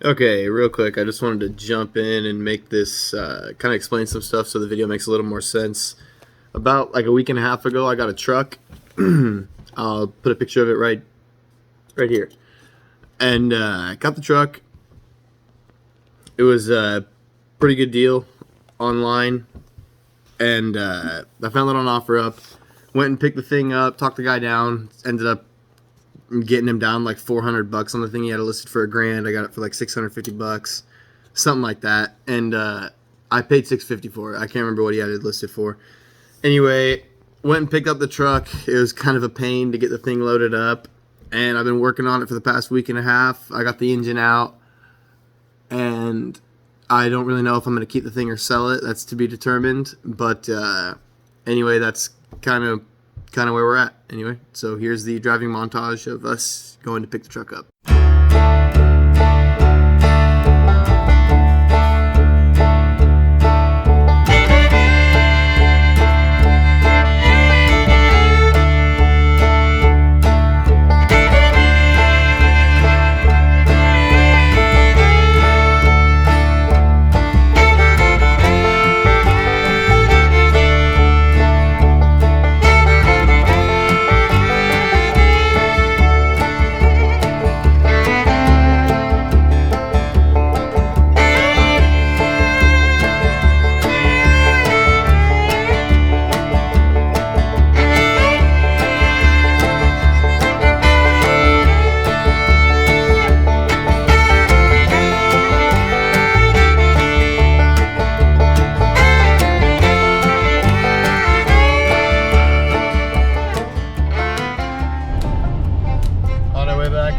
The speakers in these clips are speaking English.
Okay, real quick, I just wanted to jump in and make this kind of explain some stuff so the video makes a little more sense. About like a week and a half ago, I got a truck. I'll put a picture of it right here. And I got the truck. It was a pretty good deal online, and I found it on OfferUp. Went and picked the thing up, talked the guy down, ended up getting him down like $400 on the thing. He had it listed for $1,000. I got it for like $650, something like that. And I paid $650 for it. I can't remember what he had it listed for. Anyway, went and picked up the truck. It was kind of a pain to get the thing loaded up, and I've been working on it for the past week and a half. I got the engine out, and I don't really know if I'm going to keep the thing or sell it. That's to be determined. But anyway, that's kind of where we're at. Anyway, so here's the driving montage of us going to pick the truck up.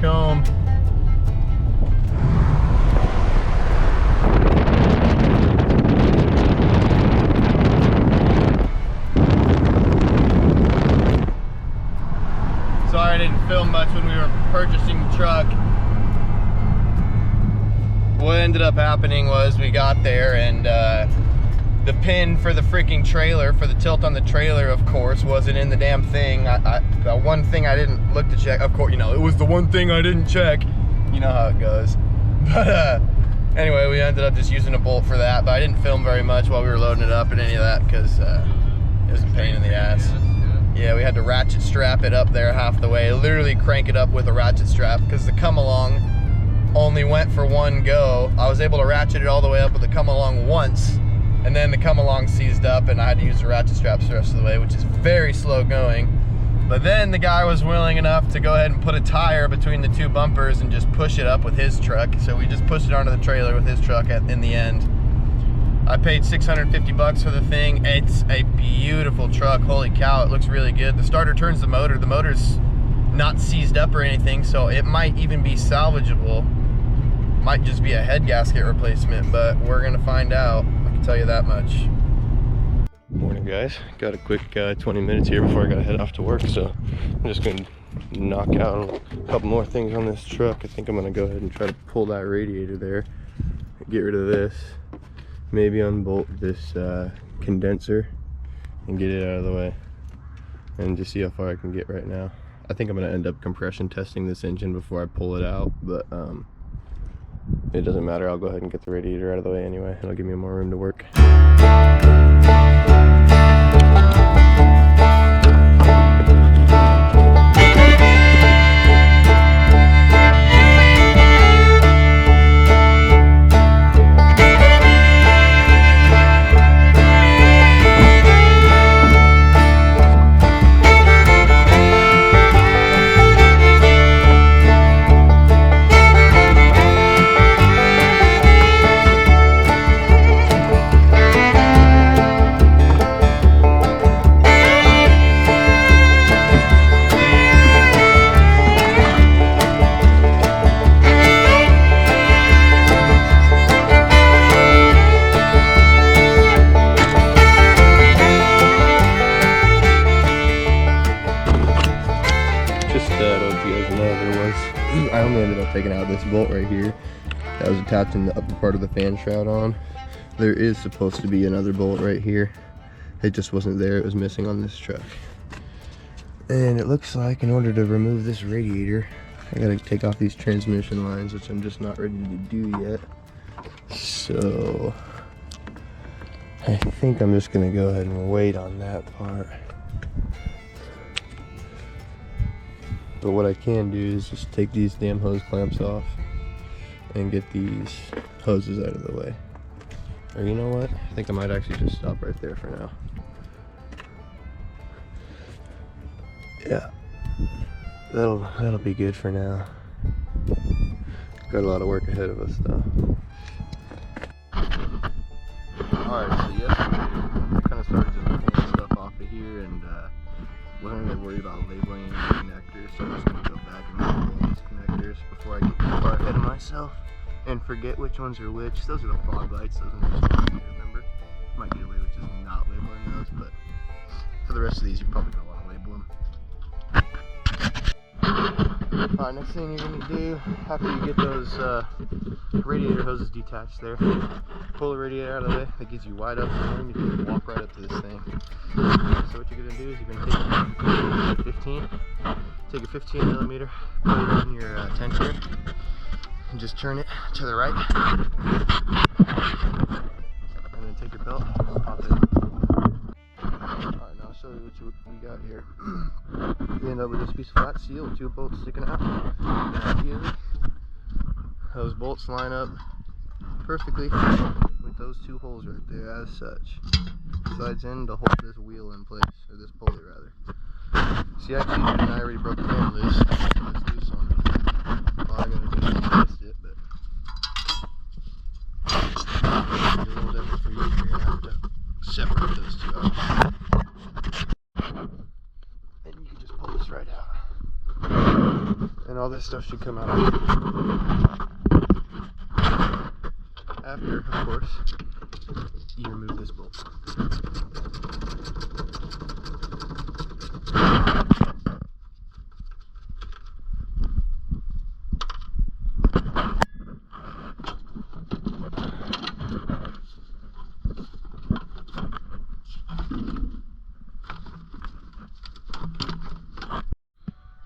Home. Sorry I didn't film much when we were purchasing the truck. What ended up happening was we got there and the pin for the freaking trailer, for the tilt on the trailer, of course, wasn't in the damn thing. The one thing I didn't look to check, of course, you know, it was the one thing I didn't check. You know how it goes. But anyway, we ended up just using a bolt for that, but I didn't film very much while we were loading it up and any of that because it was a pain in the ass. Yeah, we had to ratchet strap it up there half the way, literally crank it up with a ratchet strap because the come along only went for one go. I was able to ratchet it all the way up with the come along once, and then the come along seized up and I had to use the ratchet straps the rest of the way, which is very slow going. But then the guy was willing enough to go ahead and put a tire between the two bumpers and just push it up with his truck. So we just pushed it onto the trailer with his truck in the end. I paid $650 for the thing. It's a beautiful truck. Holy cow, it looks really good. The starter turns the motor. The motor's not seized up or anything, so it might even be salvageable. Might just be a head gasket replacement, but we're gonna find out. Tell you that much. Morning guys, got a quick 20 minutes here before I gotta head off to work, so I'm just gonna knock out a couple more things on this truck. I think I'm gonna go ahead and try to pull that radiator there, get rid of this, maybe unbolt this condenser and get it out of the way and just see how far I can get right now. I think I'm gonna end up compression testing this engine before I pull it out, but it doesn't matter. I'll go ahead and get the radiator out of the way anyway. It'll give me more room to work. I only ended up taking out this bolt right here that was attaching the upper part of the fan shroud on. There is supposed to be another bolt right here. It just wasn't there. It was missing on this truck. And it looks like in order to remove this radiator, I gotta take off these transmission lines, which I'm just not ready to do yet. So I think I'm just gonna go ahead and wait on that part. But what I can do is just take these damn hose clamps off and get these hoses out of the way. Or you know what? I think I might actually just stop right there for now. Yeah. That'll be good for now. Got a lot of work ahead of us though. Alright, so yesterday I kind of started just pulling stuff off of here and wasn't really worried about labeling the connectors, so I'm just going to go back and label these connectors before I get too far ahead of myself and forget which ones are which. Those are the fog lights, those are the ones I remember. Might get away with just not labeling those, but for the rest of these you're probably going to want to label them. Alright, next thing you're going to do after you get those radiator hoses detached there, pull the radiator out of the way. That gives you wide open room. You can walk right up to this thing. So what you're going to do is you're going to take a 15 millimeter, put it in your tensioner, and just turn it to the right. And then take your belt, pop it. Alright, now I'll show you what we got here. You end up with this piece of flat steel with 2 bolts sticking out. And ideally, those bolts line up perfectly with those 2 holes right there as such. Slides in to hold this wheel in place, or this pulley rather. See, actually, and I already broke the fan loose. It's loose on me. Well, I gotta do is twist it, but it's a little different for you. You're gonna have to separate those 2 out. And you can just pull this right out. And all this stuff should come out. After, of course, you remove this bolt.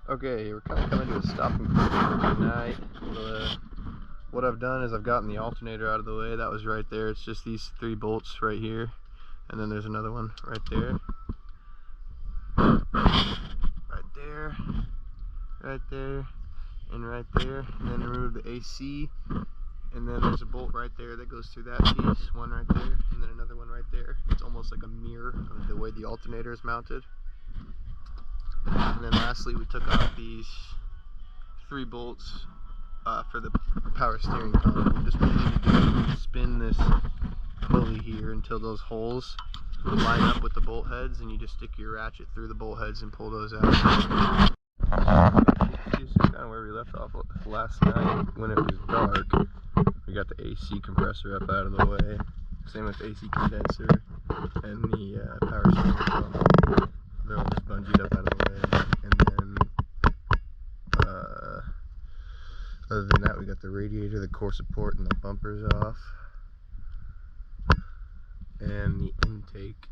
Okay, we're kind of coming to a stopping point for tonight. What I've done is I've gotten the alternator out of the way. That was right there. It's just these 3 bolts right here, and then there's another one right there, right there, right there, and right there. And then remove the AC, and then there's a bolt right there that goes through that piece. One right there, and then another one right there. It's almost like a mirror of the way the alternator is mounted. And then lastly, we took out these 3 bolts for the power steering column. Just what you need to do is spin this pulley here until those holes line up with the bolt heads, and you just stick your ratchet through the bolt heads and pull those out. This is kind of where we left off last night when it was dark. We got the AC compressor up out of the way. Same with AC condenser and the power steering column. They're all just bungeed up out of the way. And then other than that, we got the radiator, the core support, and the bumpers off. And the intake.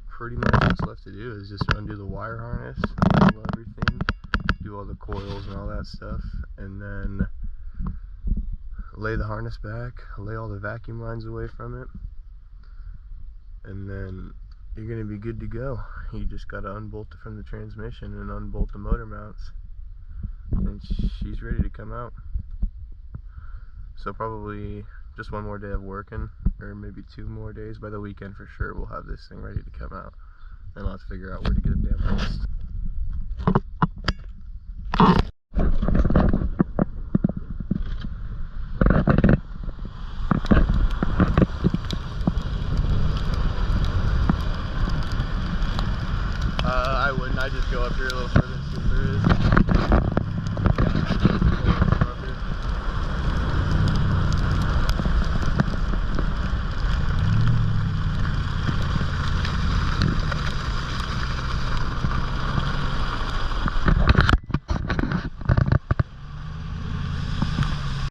Pretty much what's left to do is just undo the wire harness, undo everything, do all the coils and all that stuff, and then lay the harness back, lay all the vacuum lines away from it, and then you're going to be good to go. You just got to unbolt it from the transmission and unbolt the motor mounts, and she's ready to come out. So probably just 1 more day of working, or maybe 2 more days. By the weekend for sure we'll have this thing ready to come out. Then I'll have to figure out where to get a damn host. I wouldn't. I'd just go up here a little further.